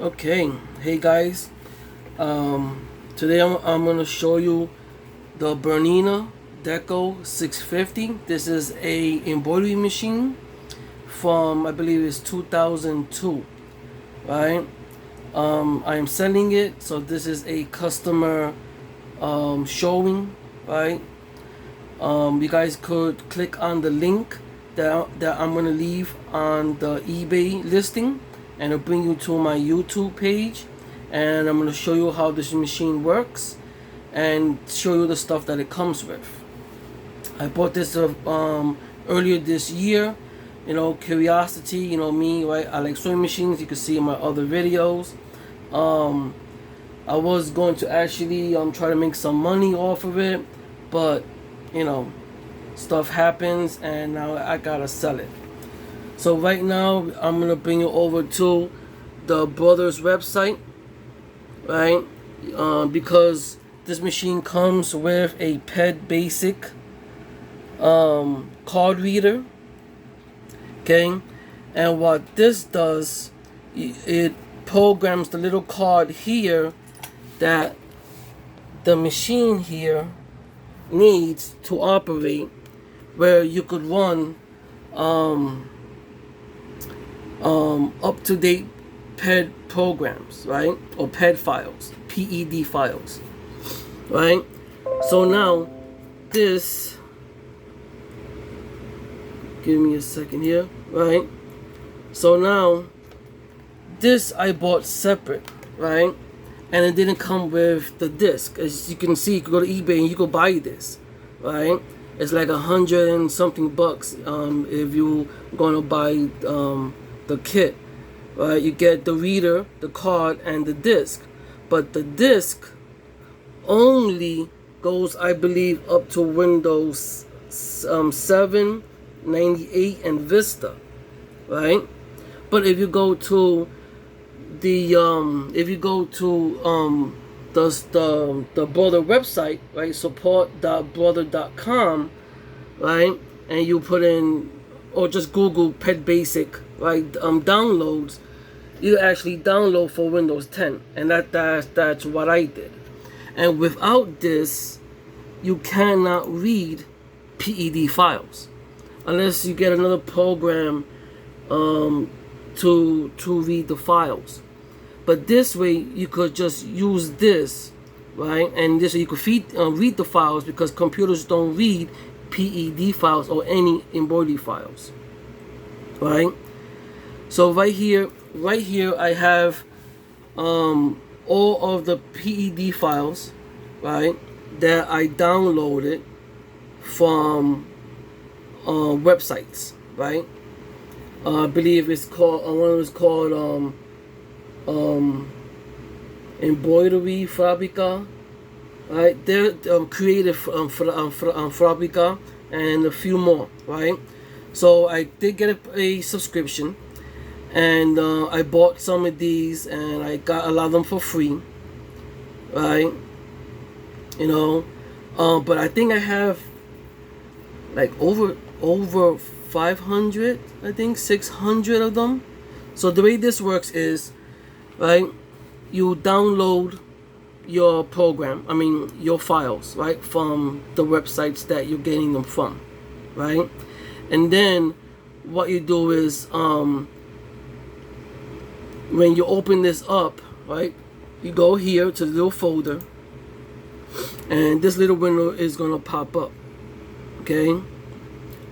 Okay, hey guys, today I'm going to show you the Bernina Deco650. This is a embroidery machine from, I believe it's 2002, right? I am selling it, so this is a customer showing, right? You guys could click on the link that I'm going to leave on the eBay listing, and it'll bring you to my YouTube page, and I'm going to show you how this machine works and show you the stuff that it comes with. I bought this earlier this year, curiosity, me, right? I like sewing machines. You can see in my other videos. I was going to actually try to make some money off of it, but you know stuff happens and now I gotta sell it. So right now I'm gonna bring you over to the brothers website, right? Because this machine comes with a PED basic card reader, okay? And what this does, it programs the little card here that the machine here needs to operate, where you could run up-to-date PED programs, right? Or PED files, PED files, right? So now this, give me a second here, right? So now this I bought separate, right? And it didn't come with the disc. As you can see, you can go to eBay and you can buy this, right? It's like $100 and something bucks if you gonna buy the kit, right? You get the reader, the card, and the disc, but the disc only goes, I believe, up to Windows 7, 98, and Vista, right? But if you go to the the brother website, right, support.brother.com, right, and you put in, or just Google PED basic, right, downloads, you actually download for Windows 10, and that's what I did. And without this, you cannot read PED files unless you get another program to read the files. But this way, you could just use this, right? And this way you could read the files, because computers don't read PED files or any embroidery files, right? So right here, I have all of the PED files, right, that I downloaded from websites, right? I believe it's called, one was called Embroidery Fabrica, right? They're creative Fabrica, and a few more, right? So I did get a subscription, and I bought some of these, and I got a lot of them for free, right? But I think I have like over 500, I think 600 of them. So the way this works is, right, you download your program, your files, right, from the websites that you're getting them from, right? And then what you do is, when you open this up, right, you go here to the little folder, and this little window is gonna pop up, okay?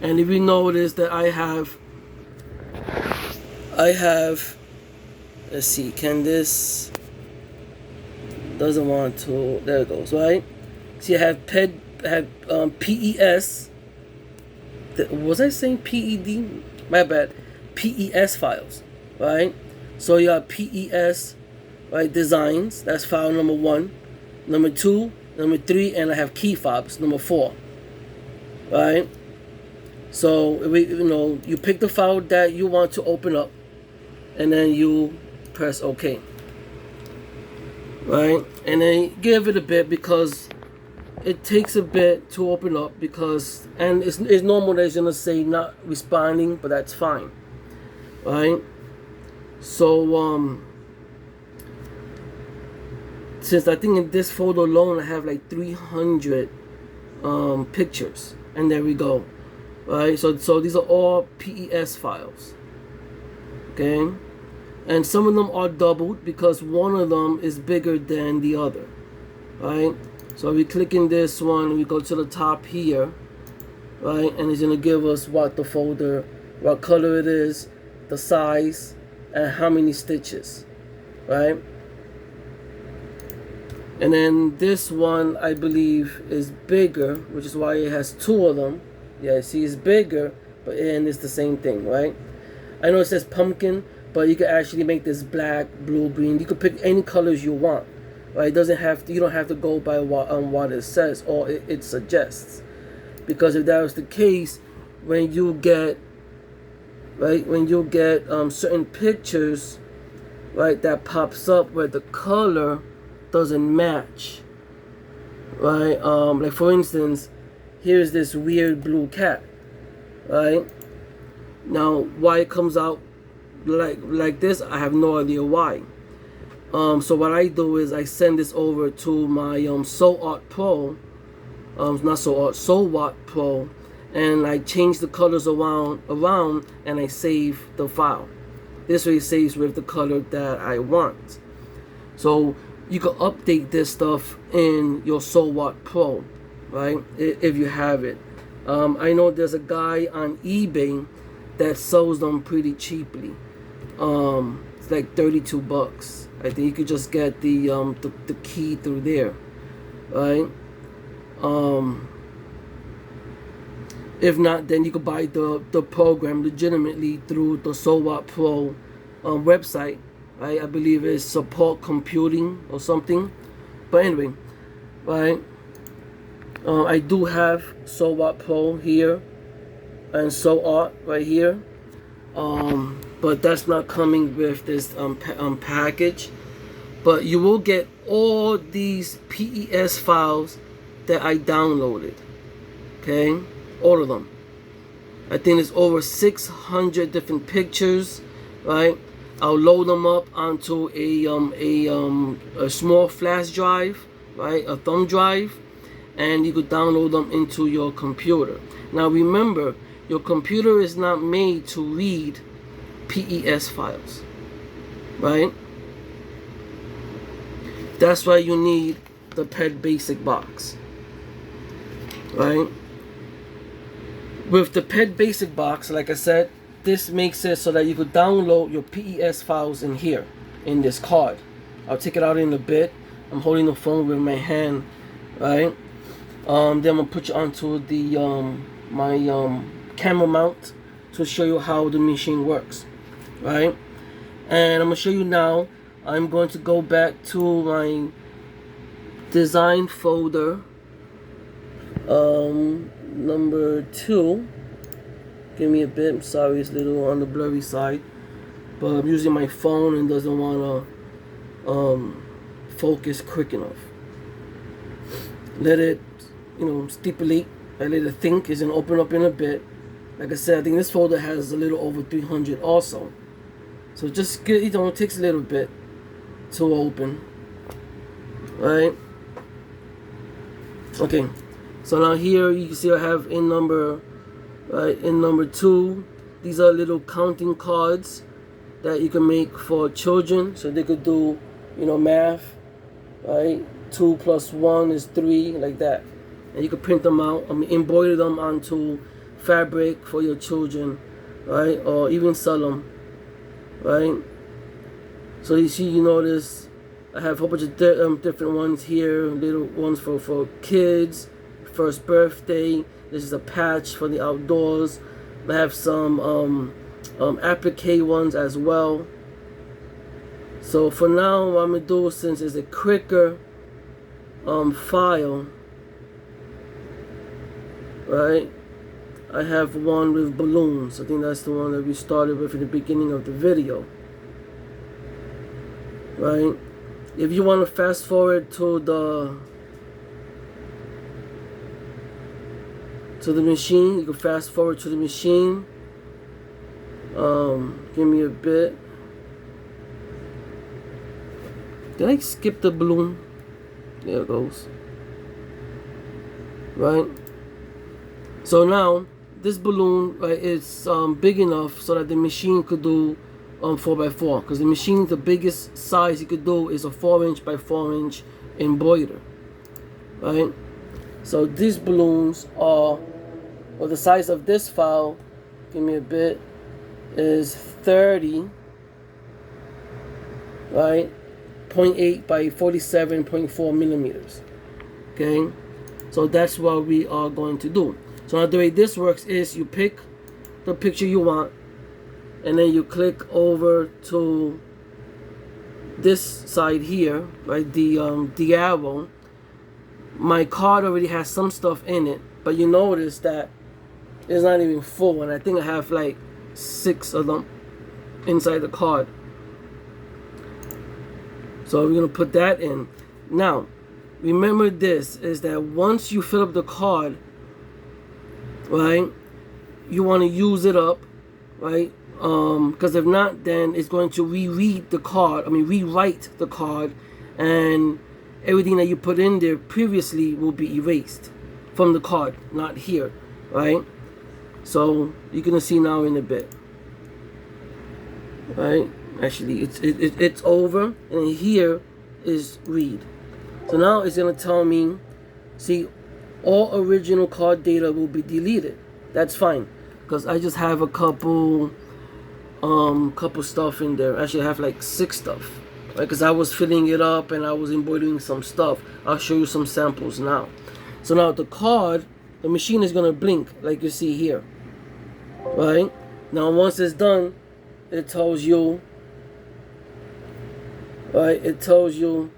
And if you notice that I have, let's see, can this, doesn't want to, there it goes, right? See, I have PES, was I saying PED? My bad, PES files, right? So you have PES, right, designs, that's file number 1, number 2, number 3, and I have key fobs, number 4, right? So you pick the file that you want to open up, and then you press OK, right? And then give it a bit, because it takes a bit to open up, because, and it's normal that it's gonna say not responding, but that's fine, right? So since I think in this folder alone I have like 300 pictures, and there we go. Right, so these are all PES files. Okay, and some of them are doubled because one of them is bigger than the other. Right, so we click in this one, we go to the top here, right, and it's gonna give us what the folder, what color it is, the size, and how many stitches, right? And then this one I believe is bigger, which is why it has two of them. Yeah, see, it's bigger, but and it's the same thing, right? I know it says pumpkin, but you can actually make this black, blue, green. You can pick any colors you want, right? It doesn't have to, you don't have to go by what it says or it suggests, because if that was the case, when you get certain pictures, right, that pops up where the color doesn't match, right? Like for instance, here's this weird blue cat, right? Now why it comes out like this, I have no idea why. So what I do is I send this over to my SewArt Pro, not SewArt, SewWatt Pro, and I change the colors around and I save the file. This way it saves with the color that I want. So you can update this stuff in your SewWatt Pro, right, if you have it. I know there's a guy on eBay that sells them pretty cheaply. It's like 32 bucks. I think you could just get the key through there, right? If not, then you could buy the program legitimately through the SewWatt Pro website. Right? I believe it's Support Computing or something. But anyway, right? I do have SewWatt Pro here and SewArt right here. But that's not coming with this package. But you will get all these PES files that I downloaded. Okay, all of them. I think there's over 600 different pictures, right? I'll load them up onto a small flash drive, right? A thumb drive, and you could download them into your computer. Now remember, your computer is not made to read PES files, right? That's why you need the Pet Basic box, right? With the Pet Basic box, like I said, this makes it so that you could download your PES files in here, in this card. I'll take it out in a bit. I'm holding the phone with my hand, right? Then I'm gonna put you onto the my camera mount to show you how the machine works, right? And I'm gonna show you now. I'm going to go back to my design folder, number 2. Give me a bit. I'm sorry, it's a little on the blurry side, but I'm using my phone and doesn't want to focus quick enough. Let it, stipulate. I let it think. It's gonna open up in a bit. Like I said, I think this folder has a little over 300 also. So just get, it takes a little bit to open, right? Okay. So now here you can see I have in number. Right, in number 2, these are little counting cards that you can make for children, so they could do, math, right? 2 + 1 is 3, like that, and you can print them out. Embroider them onto fabric for your children, right? Or even sell them, right? So you see, you notice I have a whole bunch of different ones here, little ones for kids, first birthday. This is a patch for the outdoors. I have some applique ones as well. So for now, what I'm gonna do, since it's a quicker file, right? I have one with balloons. I think that's the one that we started with in the beginning of the video, right? If you want to fast forward to the machine, you can fast forward to the machine. Give me a bit. Did I skip the balloon? There it goes. Right. So now this balloon, right, is big enough so that the machine could do 4x4, because the machine, the biggest size you could do is a 4" by 4" embroider. Right. So these balloons are, well, the size of this file, give me a bit, is 30, right, 0.8 by 47.4 millimeters. Okay, so that's what we are going to do. So now the way this works is you pick the picture you want, and then you click over to this side here, right, the arrow. My card already has some stuff in it, but you notice that it's not even full, and I think I have like 6 of them inside the card. So we're gonna put that in. Now, remember this is that once you fill up the card, right, you want to use it up, right? Because if not, then it's going to rewrite the card, and everything that you put in there previously will be erased from the card, not here, right? So you're gonna see now in a bit, right? Actually, it's over, and here is read. So now it's gonna tell me, see, all original card data will be deleted. That's fine, because I just have a couple stuff in there. Actually, I have like 6 stuff, right? Because I was filling it up and I was embroidering some stuff. I'll show you some samples now. So now the card, the machine is gonna blink like you see here, right? Now once it's done, it tells you, right? It tells you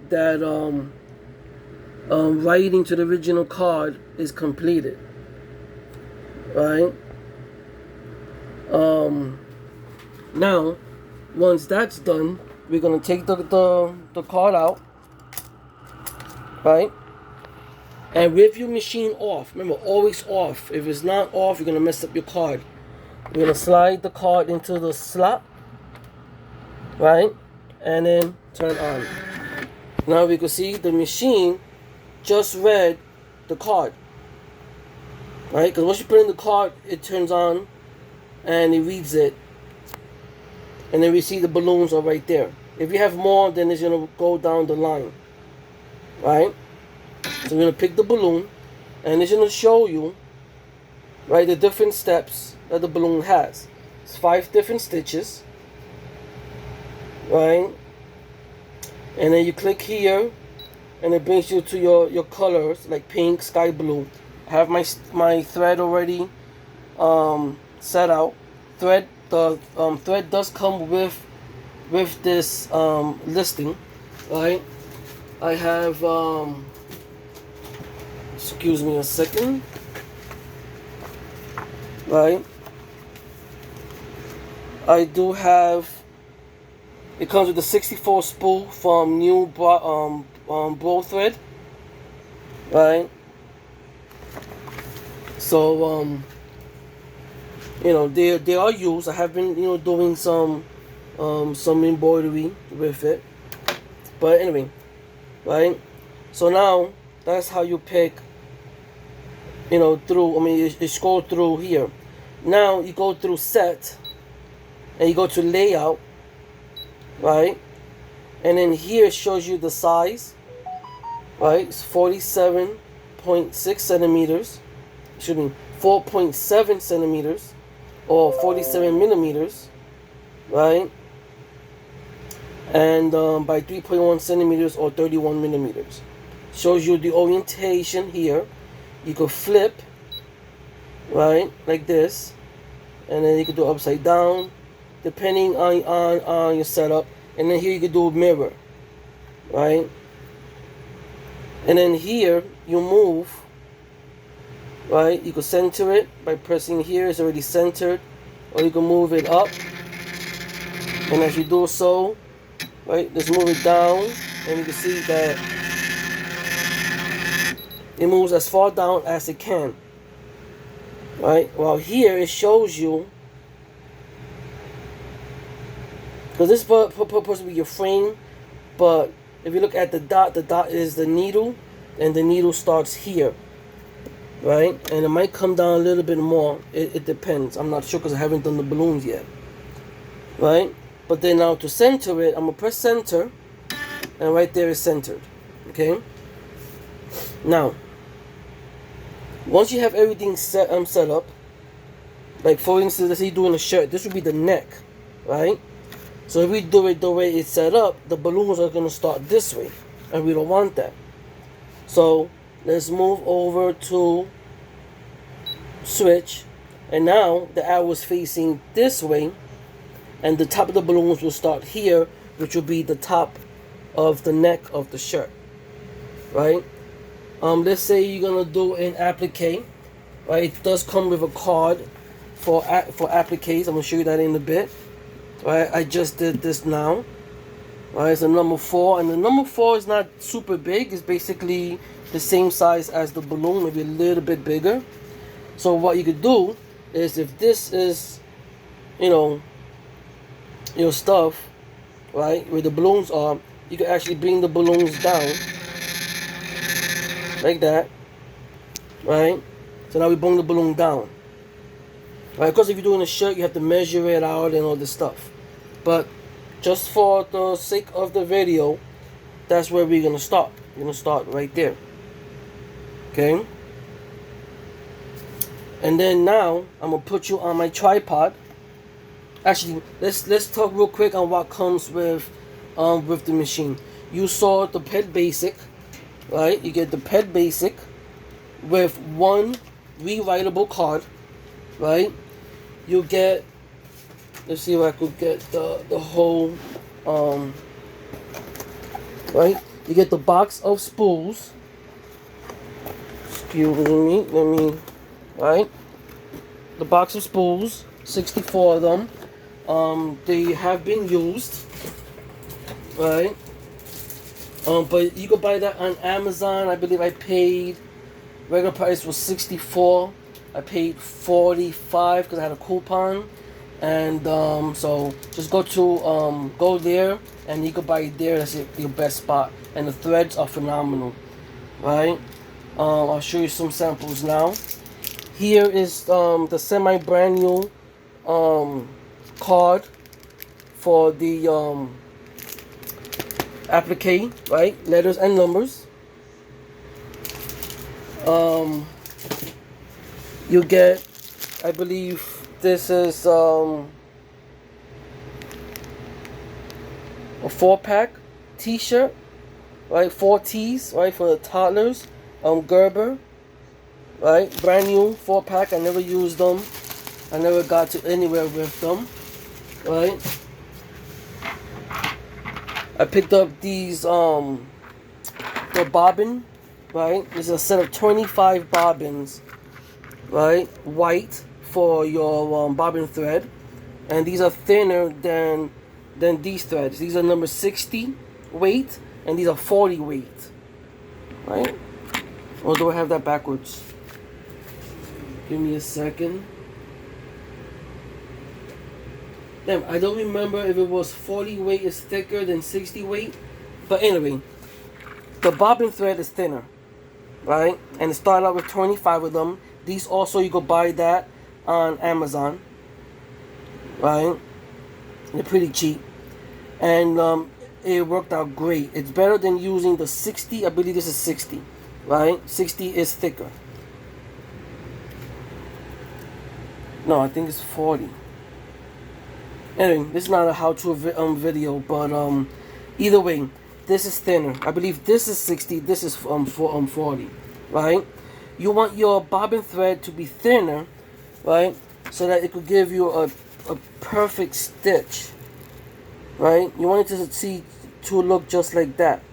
that writing to the original card is completed, right? Now, once that's done, we're gonna take the card out, right? And with your machine off, remember, always off. If it's not off, you're gonna mess up your card. We're gonna slide the card into the slot, right? And then turn on. Now we can see the machine just read the card, right? Because once you put in the card, it turns on and it reads it, and then we see the balloons are right there. If you have more, then it's gonna go down the line, right? So we're gonna pick the balloon, and it's gonna show you, right, the different steps that the balloon has. It's 5 different stitches, right? And then you click here, and it brings you to your colors, like pink, sky blue. I have my thread already set out. The thread does come with this listing, right? I have excuse me a second, right? I do have, it comes with the 64 spool from new bro thread, right? So you know, they are used. I have been, you know, doing some embroidery with it, but anyway, right? So now that's how you pick, you know, through. I mean, you scroll through here. Now you go through set, and you go to layout, right? And then here it shows you the size, right? It's 47.6 centimeters. Excuse me, 4.7 centimeters, or 47 millimeters, right? And by 3.1 centimeters or 31 millimeters. Shows you the orientation here. You could flip, right, like this, and then you could do upside down, depending on your setup. And then here you could do a mirror, right? And then here you move, right? You could center it by pressing here. It's already centered. Or you can move it up, and as you do so, right, just move it down, and you can see that it moves as far down as it can, right? While here it shows you, because this is supposed to be your frame, but if you look at the dot is the needle, and the needle starts here, right? And it might come down a little bit more. It depends. I'm not sure because I haven't done the balloons yet, right? But then now to center it, I'm gonna press center, and right there is centered. Okay. Now, once you have everything set up, like for instance, let's say you're doing a shirt, this would be the neck, right? So if we do it the way it's set up, the balloons are gonna start this way, and we don't want that. So let's move over to switch, and now the arrow is facing this way, and the top of the balloons will start here, which will be the top of the neck of the shirt, right? Let's say you're gonna do an applique, right? It does come with a card for appliques. I'm gonna show you that in a bit, right? I just did this now, right? It's a number 4, and the number 4 is not super big. It's basically the same size as the balloon, maybe a little bit bigger. So what you could do is, if this is, you know, your stuff, right, where the balloons are, you can actually bring the balloons down like that, right? So now we bring the balloon down, right? Because if you're doing a shirt, you have to measure it out and all this stuff. But just for the sake of the video, that's where we're gonna start. We're gonna start right there. Okay. And then now I'm gonna put you on my tripod. Actually, let's talk real quick on what comes with the machine. You saw the Pet Basic, right? You get the Pet Basic with one rewritable card, right? You get, let's see if I could get the whole, right? You get the box of spools. Excuse me, right? The box of spools, 64 of them. They have been used, right? But you could buy that on Amazon. I believe I paid, regular price was 64. I paid 45 because I had a coupon. And so just go there, and you could buy it there. That's your best spot. And the threads are phenomenal, right? I'll show you some samples now. Here is the semi brand new card for the applique, right? Letters and numbers. You get, I believe this is a 4-pack t-shirt, right? 4 tees, right, for the toddlers. Gerber, right? Brand new 4-pack. I never used them. I never got to anywhere with them, right? I picked up these the bobbin, right? This is a set of 25 bobbins, right? White for your bobbin thread, and these are thinner than these threads. These are number 60 weight, and these are 40 weight, right? Or do I have that backwards? Give me a second. Damn, I don't remember if it was 40 weight is thicker than 60 weight. But anyway, the bobbin thread is thinner, right? And it started out with 25 of them. These also, you could buy that on Amazon, right? They're pretty cheap. And it worked out great. It's better than using the 60. I believe this is 60, right? 60 is thicker. No, I think it's 40. Anyway, this is not a how-to video, but either way, this is thinner. I believe this is 60. This is 40, right? You want your bobbin thread to be thinner, right? So that it could give you a perfect stitch, right? You want it to look just like that,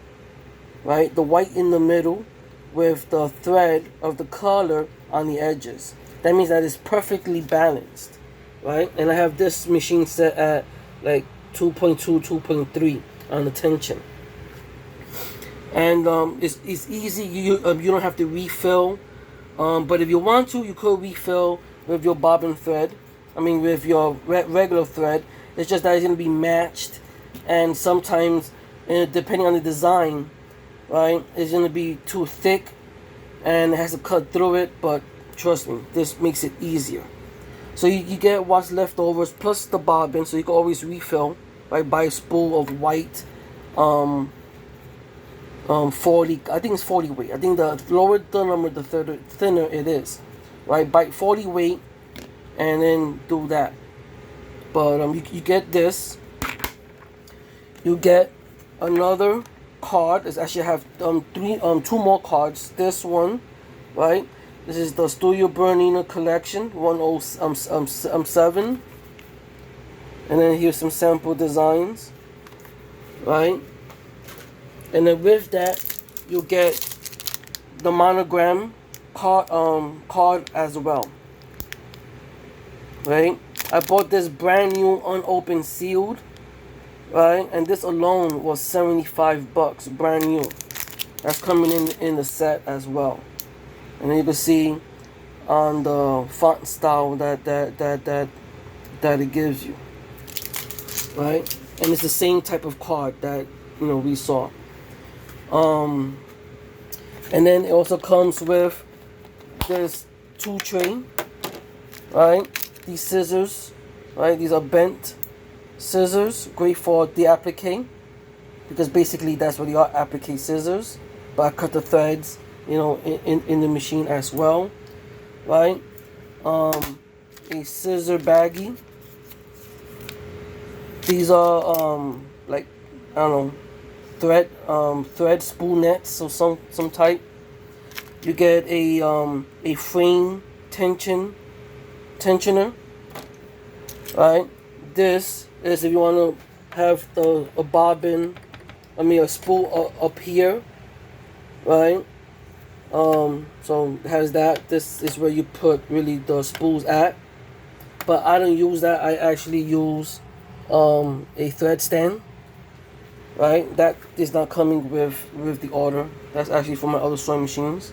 right? The white in the middle with the thread of the color on the edges. That means that it's perfectly balanced, right? And I have this machine set at like 2.2, 2.3 on the tension. And it's easy. You don't have to refill. But if you want to, you could refill with your bobbin thread. I mean, with your regular thread. It's just that it's going to be matched. And sometimes and depending on the design, right, it's gonna be too thick and it has to cut through it. But trust me, this makes it easier. So you get what's left overs plus the bobbin, so you can always refill, right? Buy a spool of white 40, I think it's 40 weight. I think the lower the number, the thinner it is, right? Buy 40 weight and then do that. But you get this. You get another card. It's actually have two more cards. This one, right? This is the Studio Bernina collection 107. And then here's some sample designs, right? And then with that, you get the monogram card as well, right? I bought this brand new, unopened, sealed, right? And this alone was $75, brand new. That's coming in the set as well. And then you can see on the font style that it gives you, right? And it's the same type of card that we saw. And then it also comes with this tool tray, right? These scissors, right? These are bent scissors, great for the applique, because basically that's what they are, applique scissors. But I cut the threads, in the machine as well, right? A scissor baggie. These are like, I don't know, thread spool nets or some type. You get a frame tensioner, right? This is if you want to have a bobbin, a spool up here, right? So it has that. This is where you put really the spools at, but I don't use that. I actually use a thread stand, right? That is not coming with the order. That's actually for my other sewing machines,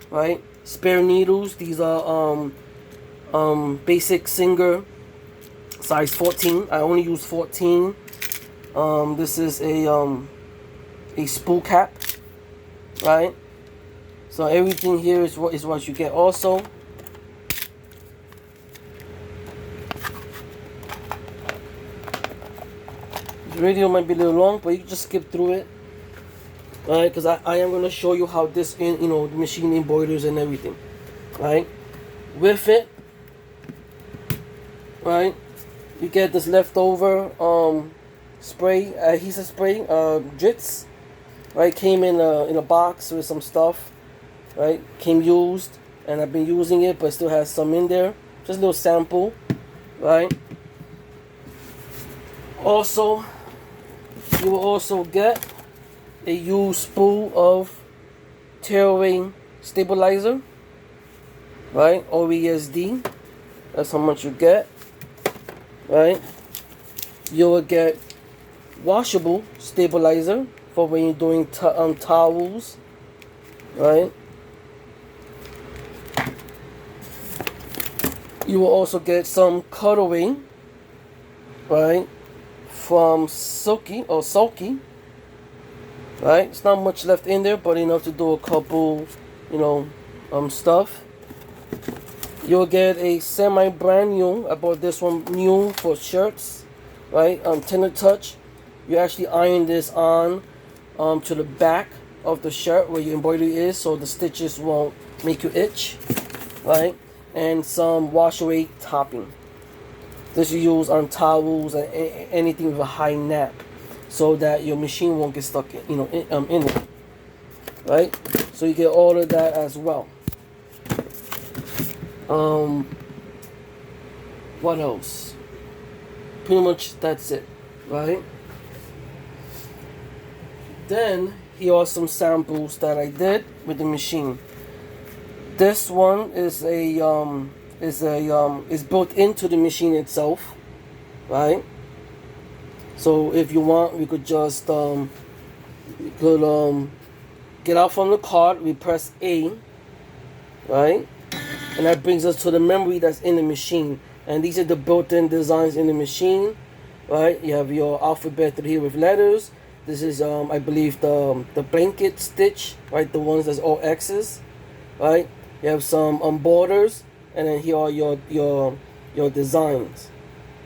right? Spare needles. These are basic Singer size 14. I only use 14. This is a spool cap, right? So everything here is what you get. Also, this video might be a little long, but you can just skip through it, right? Because I am going to show you how this the machine embroiders and everything, right? With it, right, you get this leftover spray, adhesive spray, Drits, right? Came in a box with some stuff. Right, came used, and I've been using it, but still has some in there. Just a little sample, right? Also, you will also get a used spool of tearaway stabilizer, right? OESD. That's how much you get, right? You will get washable stabilizer for when you're doing towels, right? You will also get some cutaway, right, from Sulky, right? It's not much left in there, but enough to do a couple, stuff. You'll get a semi brand new. I bought this one new for shirts, right? Tender touch. You actually iron this on to the back of the shirt where your embroidery is, so the stitches won't make you itch, right? And some wash away topping. This you use on towels and anything with a high nap, so that your machine won't get stuck in it, right? So you get all of that as well. What else? Pretty much that's it, right? Then here are some samples that I did with the machine. This one is is built into the machine itself, right? So if you want, we could just get out from the card. We press A, right? And that brings us to the memory that's in the machine. And these are the built-in designs in the machine, right? You have your alphabet here with letters. This is I believe the blanket stitch, right? The ones that's all X's, right? You have some borders, and then here are your designs,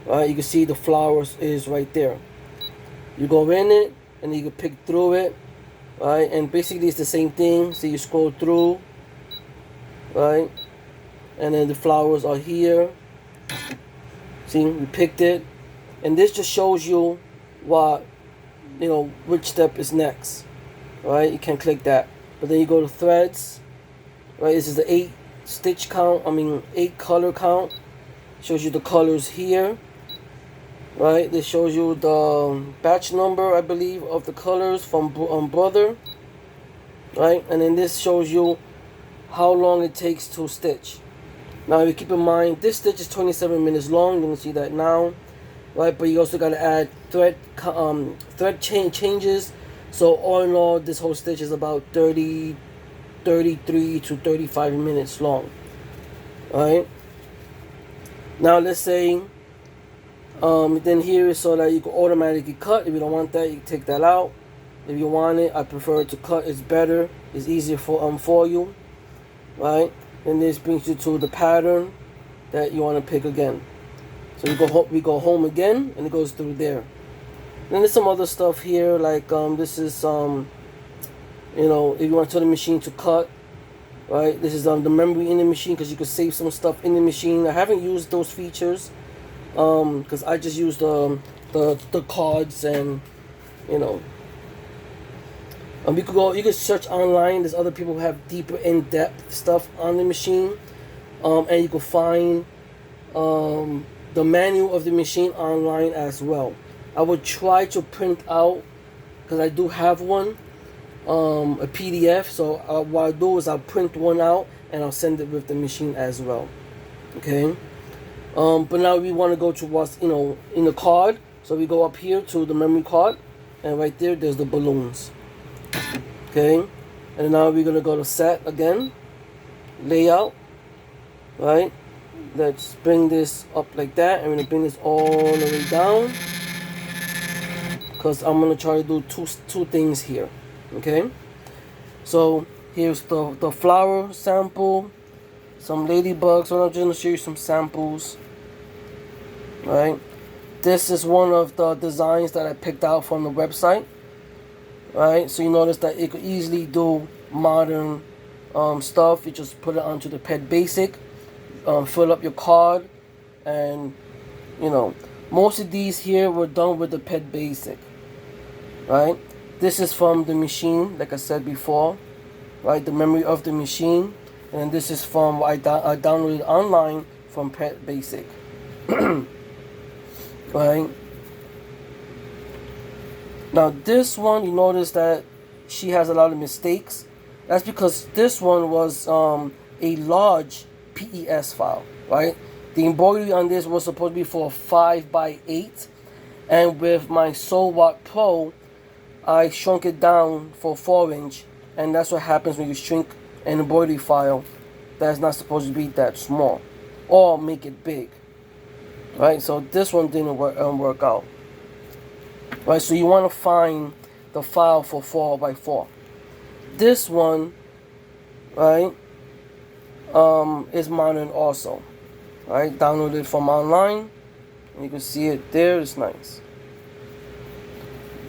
right? You can see the flowers is right there. You go in it, and you can pick through it, right? And basically it's the same thing. So you scroll through, right? And then the flowers are here. See, we picked it, and this just shows you what, you know, which step is next, right? You can click that, but then you go to threads, right? This is the 8 stitch count, 8 color count. Shows you the colors here, right? This shows you the batch number, I believe, of the colors from Brother, right? And then this shows you how long it takes to stitch. Now you keep in mind this stitch is 27 minutes long. You can see that now, right? But you also got to add thread changes. So all in all, this whole stitch is about 33 to 35 minutes long. Alright. Now let's say then here is so that you can automatically cut. If you don't want that, you can take that out. If you want it, I prefer it to cut. It's better. It's easier for you, right? And this brings you to the pattern that you want to pick again. So we go home again, and it goes through there. Then there's some other stuff here, like this is you know, if you want to tell the machine to cut, right? This is the memory in the machine, because you can save some stuff in the machine. I haven't used those features because I just use the cards, and you know. You could search online. There's other people who have deeper, in-depth stuff on the machine, and you can find the manual of the machine online as well. I would try to print out, because I do have one, a PDF. So what I'll do is I'll print one out and I'll send it with the machine as well. Okay. But now we want to go to what's, you know, in the card. So we go up here to the memory card, and right there's the balloons. Okay, and now we're gonna go to set again, layout, right? Let's bring this up like that, and we're gonna bring this all the way down, because I'm gonna try to do two things here. Okay, so here's the flower sample, some ladybugs. So I'm just gonna show you some samples, right? This is one of the designs that I picked out from the website. Right, so you notice that it could easily do modern stuff. You just put it onto the Pet Basic, fill up your card, and you know, most of these here were done with the Pet Basic. Right, this is from the machine, like I said before, right, the memory of the machine, and this is from what I downloaded online from Pet Basic. Right. Now this one, you notice that she has a lot of mistakes. That's because this one was a large PES file, right? The embroidery on this was supposed to be for 5x8, and with my Watt Pro, I shrunk it down for 4-inch, and that's what happens when you shrink an embroidery file that's not supposed to be that small, or make it big, right? So this one didn't work out. Right, so you want to find the file for 4x4. This one, right, is modern also. Right, downloaded from online. You can see it there. It's nice.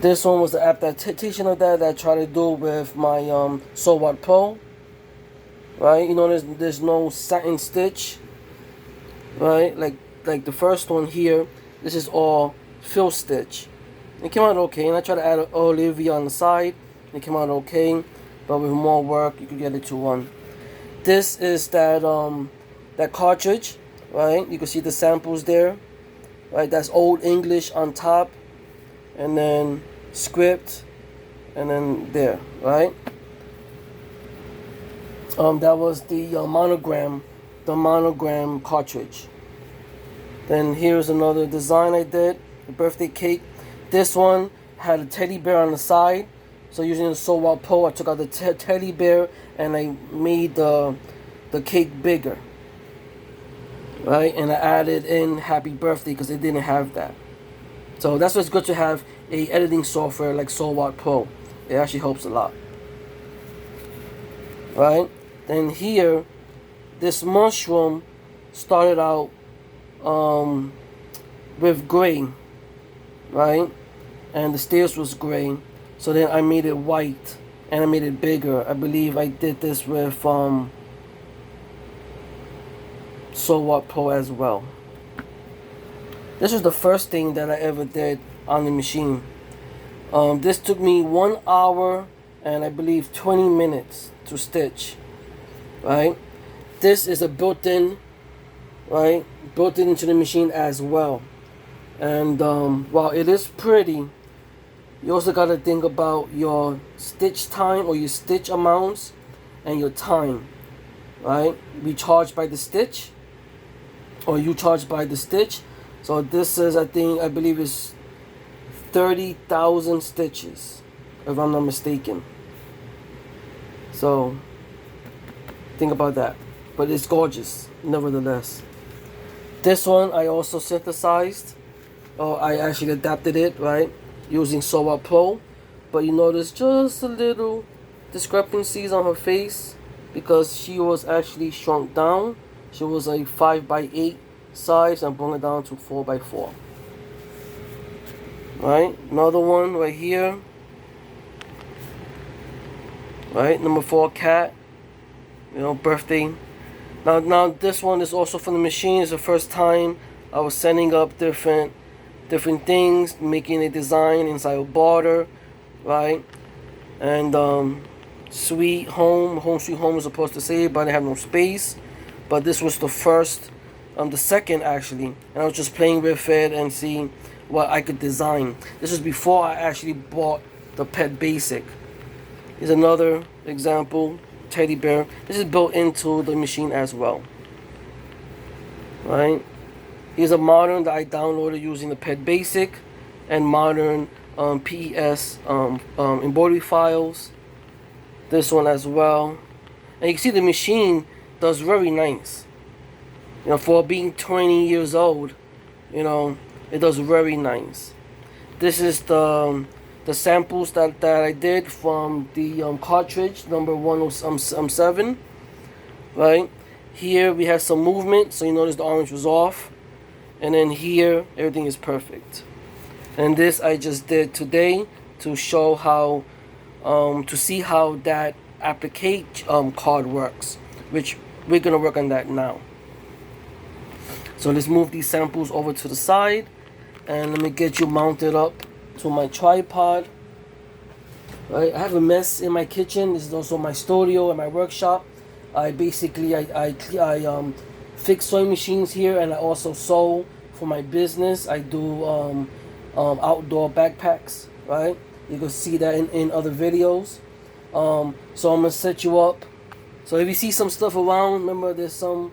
This one was the adaptation of that I tried to do with my Watt Pro. Right, you know, there's no satin stitch. Right, like the first one here. This is all fill stitch. It came out okay, and I tried to add Olivia on the side. It came out okay, but with more work, you could get it to 1. This is that cartridge, right? You can see the samples there, right? That's Old English on top, and then script, and then there, right? That was the monogram cartridge. Then here's another design I did, the birthday cake. This one had a teddy bear on the side. So using the Watt Pro, I took out the teddy bear and I made the cake bigger. Right? And I added in happy birthday because it didn't have that. So that's why it's good to have a editing software like Solwat Pro. It actually helps a lot. Right? Then here, this mushroom started out with gray, right? And the stairs was gray. So then I made it white and I made it bigger. I believe I did this with Solwat Pro as well. This was the first thing that I ever did on the machine. This took me 1 hour and I believe 20 minutes to stitch, right? This is a built-in, right? Built-in into the machine as well. And while it is pretty, you also got to think about your stitch time or your stitch amounts and your time, right? We charge by the stitch, or you charge by the stitch. So this is, I believe is 30,000 stitches, if I'm not mistaken. So think about that. But it's gorgeous, nevertheless. This one I also synthesized, or I actually adapted it, right, using Solwat Pro. But you notice just a little discrepancies on her face because she was actually shrunk down. She was a 5x8 size and bring it down to 4x4. Right, another one right here. Right, number 4 cat. You know, birthday. Now this one is also from the machine. It's the first time I was setting up different things, making a design inside a border, right? And sweet home sweet home was supposed to say, but I have no space. But this was the first, the second actually, and I was just playing with it and seeing what I could design. This was before I actually bought the Pet Basic. Here's another example, teddy bear. This is built into the machine as well. Right? Here's a modern that I downloaded using the Pet Basic and modern PES embroidery files. This one as well. And you can see the machine does very nice. You know, for being 20 years old, you know, it does very nice. This is the samples that I did from the cartridge number 107, right? Here we have some movement, so you notice the orange was off, and then here everything is perfect. And this I just did today to show how to see how that applique card works, which we're gonna work on that now. So let's move these samples over to the side, and let me get you mounted up to my tripod. Right, I have a mess in my kitchen. This is also my studio and my workshop. I basically fix sewing machines here, and I also sew for my business. I do outdoor backpacks, right? You can see that in other videos. So I'm gonna set you up. So if you see some stuff around, remember there's some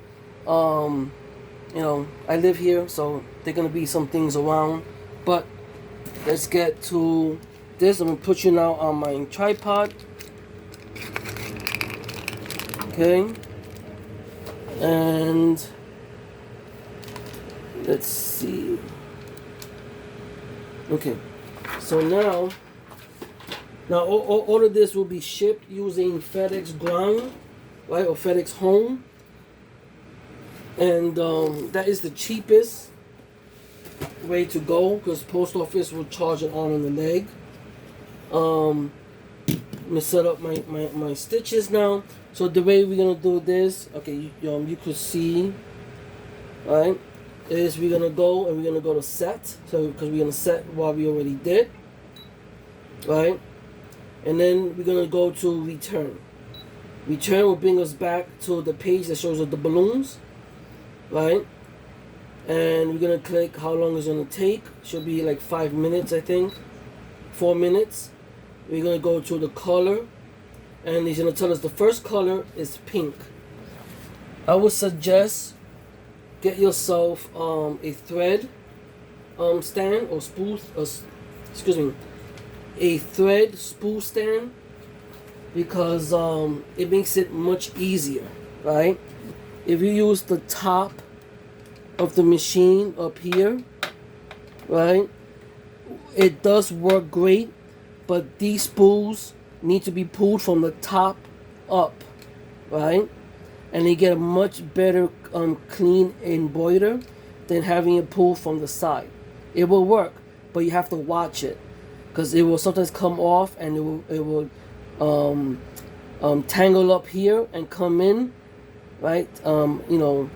you know, I live here, so there gonna be some things around. But let's get to this. I'm gonna put you now on my tripod. Okay. And let's see. Okay. So now all of this will be shipped using FedEx Ground, right, or FedEx Home. And that is the cheapest way to go because post office will charge an arm and a leg. Let me set up my stitches now. So the way we're gonna do this, okay, you could see, right, is we're gonna go to set. So because we're gonna set what we already did, right, and then we're gonna go to return. Return will bring us back to the page that shows us the balloons. Right, and we're gonna click how long it's gonna take. Should be like 5 minutes, I think, 4 minutes. We're gonna go to the color, and he's gonna tell us the first color is pink. I would suggest get yourself a thread stand or spool, a thread spool stand, because it makes it much easier, right? If you use the top of the machine up here, right, it does work great, but these spools need to be pulled from the top up, right? And they get a much better clean embroider than having it pulled from the side. It will work, but you have to watch it, because it will sometimes come off, and it will tangle up here and come in, right? You know,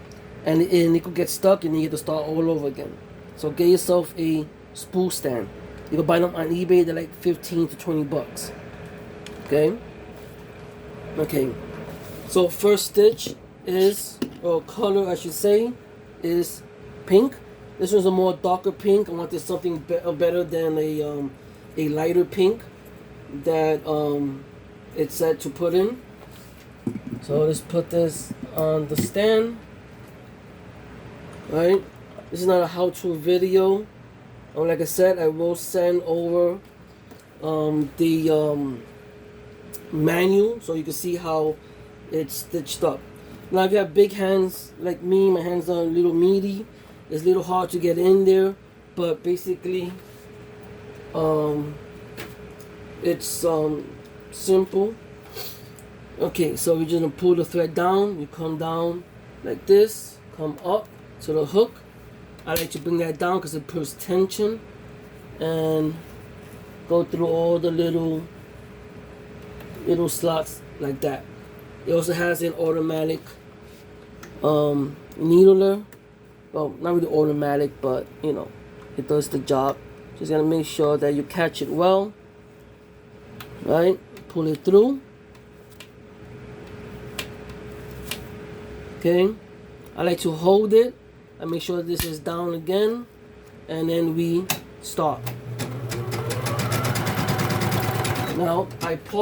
and it could get stuck, and you have to start all over again. So get yourself a spool stand. You can buy them on eBay. They're like 15 to 20 bucks. Okay. Okay. So first stitch is, or color I should say, is pink. This one's a more darker pink. I wanted something better than a lighter pink that it's set to put in. So let's put this on the stand. Right. This is not a how-to video. Like I said, I will send over the manual so you can see how it's stitched up. Now if you have big hands like me, my hands are a little meaty, it's a little hard to get in there, but basically it's simple. Okay, so we're just gonna pull the thread down. You come down like this, come up to the hook. I like to bring that down because it puts tension, and go through all the little slots like that. It also has an automatic needler. Well, not really automatic, but you know, it does the job. Just gotta make sure that you catch it well, right? Pull it through. Okay, I like to hold it. I make sure this is down again, and then we start. Now I pause.